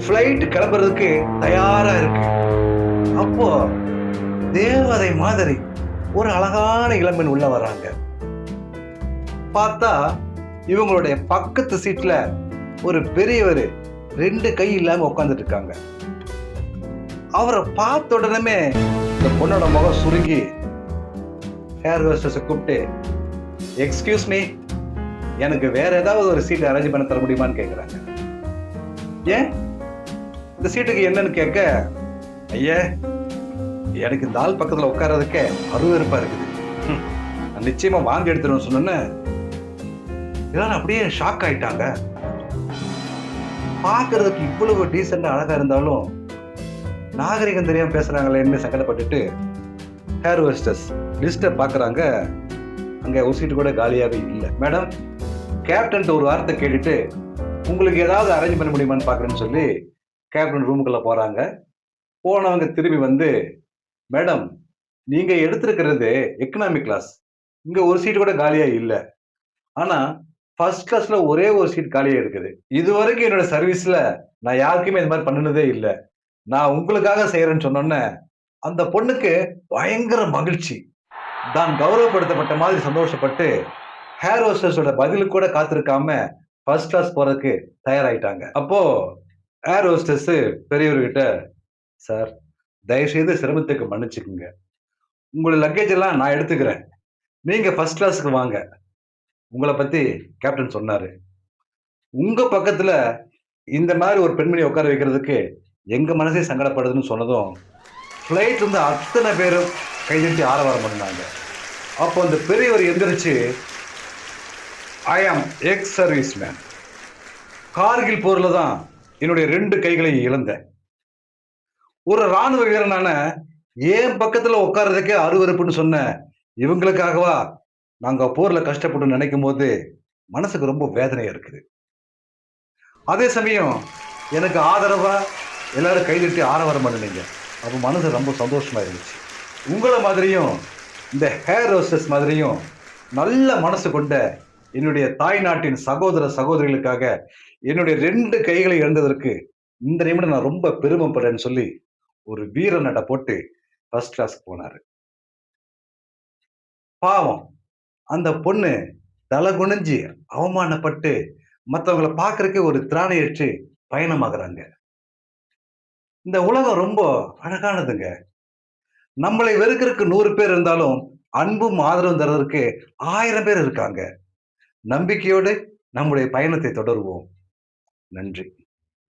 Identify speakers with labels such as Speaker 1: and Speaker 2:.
Speaker 1: Flight கிளம்புறதுக்கு தயாரா இருக்கு. அப்போ தேவதை மாதிரி ஒரு அழகான இளம்பெண் உள்ள வராங்க. பார்த்தா இவங்களுடைய பக்கத்து சீட்ல ஒரு பெரியவர் 2 கை இல்லாம உட்கார்ந்துட்டு இருக்காங்க. அவரை பார்த்த உடனே இந்த பொண்ணோட முகம் சுருங்கி ஏர் ஹோஸ்டஸை கூப்பிட்டு, எக்ஸ்கியூஸ் மீ, எனக்கு வேற ஏதாவது ஒரு சீட் அரேஞ்ச் பண்ண தர முடியுமான்னு கேட்குறாங்க. ஏன் இந்த சீட்டுக்கு என்னன்னு கேட்க, ஐயா எனக்கு இந்த ஆள் பக்கத்தில் உட்கார்றதுக்கே அருவருப்பா இருக்குது, நான் நிச்சயமா வாங்கி எடுத்துருவேன் சொன்னோன்னு இதெல்லாம் அப்படியே ஷாக் ஆயிட்டாங்க. பார்க்கறதுக்கு இவ்வளவு டீசெண்டா அழகா இருந்தாலும் நாகரிகம் தெரியாம பேசுறாங்களேன்னு சங்கடப்பட்டுட்டு ஏர் ஹோஸ்டஸ் லிஸ்ட்டை பார்க்குறாங்க. அங்கே ஒரு சீட்டு கூட காலியாகவே இல்லை. மேடம், கேப்டன் ஒரு வார்த்தை கேட்டுட்டு உங்களுக்கு ஏதாவது அரேஞ்ச் பண்ண முடியுமான்னு பார்க்குறேன்னு சொல்லி கேப்டன் ரூமுக்குள்ளே போகிறாங்க. போனவங்க திரும்பி வந்து, மேடம் நீங்கள் எடுத்திருக்கிறது எக்கனாமிக் கிளாஸ், இங்கே ஒரு சீட்டு கூட காலியாக இல்லை, ஆனால் ஃபர்ஸ்ட் கிளாஸில் ஒரே ஒரு சீட் காலியாக இருக்குது. இது வரைக்கும் என்னோட சர்வீஸில் நான் யாருக்குமே இந்த மாதிரி பண்ணினதே இல்லை, நான் உங்களுக்காக செய்கிறேன்னு சொன்னோன்னே அந்த பொண்ணுக்கு பயங்கர மகிழ்ச்சி. தான் கௌரவப்படுத்தப்பட்ட மாதிரி சந்தோஷப்பட்டு ஏர் ஹோஸ்டஸோட பதிலுக்கு கூட காத்திருக்காம ஃபர்ஸ்ட் கிளாஸ் போறதுக்கு தயாராயிட்டாங்க. அப்போ ஏர் ஹோஸ்டஸ் பெரியவர்கிட்ட, சார் தயவுசெய்து சிரமத்துக்கு மன்னிச்சுக்குங்க, உங்களோட லக்கேஜ் எல்லாம் நான் எடுத்துக்கிறேன், நீங்க ஃபர்ஸ்ட் கிளாஸுக்கு வாங்க, உங்களை பத்தி கேப்டன் சொன்னாரு, உங்க பக்கத்துல இந்த மாதிரி ஒரு பெண்மணி உட்கார வைக்கிறதுக்கு எங்க மனசே சங்கடப்படுதுன்னு சொன்னதும் ஃப்ளைட் இருந்து அத்தனை பேரும் கைதட்டி ஆரவாரம் பண்ணாங்க. அப்போ அந்த பெரியவர் எந்திரிச்சு, ஐ ஆம் எக்ஸ் சர்வீஸ் மேன், கார்கில் போர்ல தான் என்னுடைய 2 கைகளை இழந்தேன், ஒரு ராணுவ வீரனான ஏன் பக்கத்துல உட்கார்றதுக்கே அருவருப்புன்னு சொன்ன இவங்களுக்காகவா நாங்க போர்ல கஷ்டப்பட்டு நினைக்கும் போது மனசுக்கு ரொம்ப வேதனையா இருக்குது. அதே சமயம் எனக்கு ஆதரவா எல்லாரும் கைதட்டி ஆரவாரம் பண்ணுனீங்க, அப்போ மனசு ரொம்ப சந்தோஷமா இருந்துச்சு. உங்களை மாதிரியும் இந்த ஏர் ஹோஸ்டஸ் மாதிரியும் நல்ல மனசு கொண்ட என்னுடைய தாய் நாட்டின் சகோதர சகோதரிகளுக்காக என்னுடைய 2 கைகளை இழந்ததற்கு இந்த நிமிடம் நான் ரொம்ப பெருமைப்படுறேன்னு சொல்லி ஒரு வீர நட போட்டு ஃபர்ஸ்ட் கிளாஸ்க்கு போனாரு. பாவம் அந்த பொண்ணு தலை குனிஞ்சு அவமானப்பட்டு மற்றவங்களை பார்க்கறதுக்கு ஒரு திராணையற்று பயணமாகறாங்க. இந்த உலகம் ரொம்ப அழகானதுங்க. நம்மளை வெறுக்கிறதுக்கு 100 பேர் இருந்தாலும் அன்பும் ஆதரவும் தர்றதற்கு 1000 பேர் இருக்காங்க. நம்பிக்கையோடு நம்முடைய பயணத்தை தொடருவோம். நன்றி.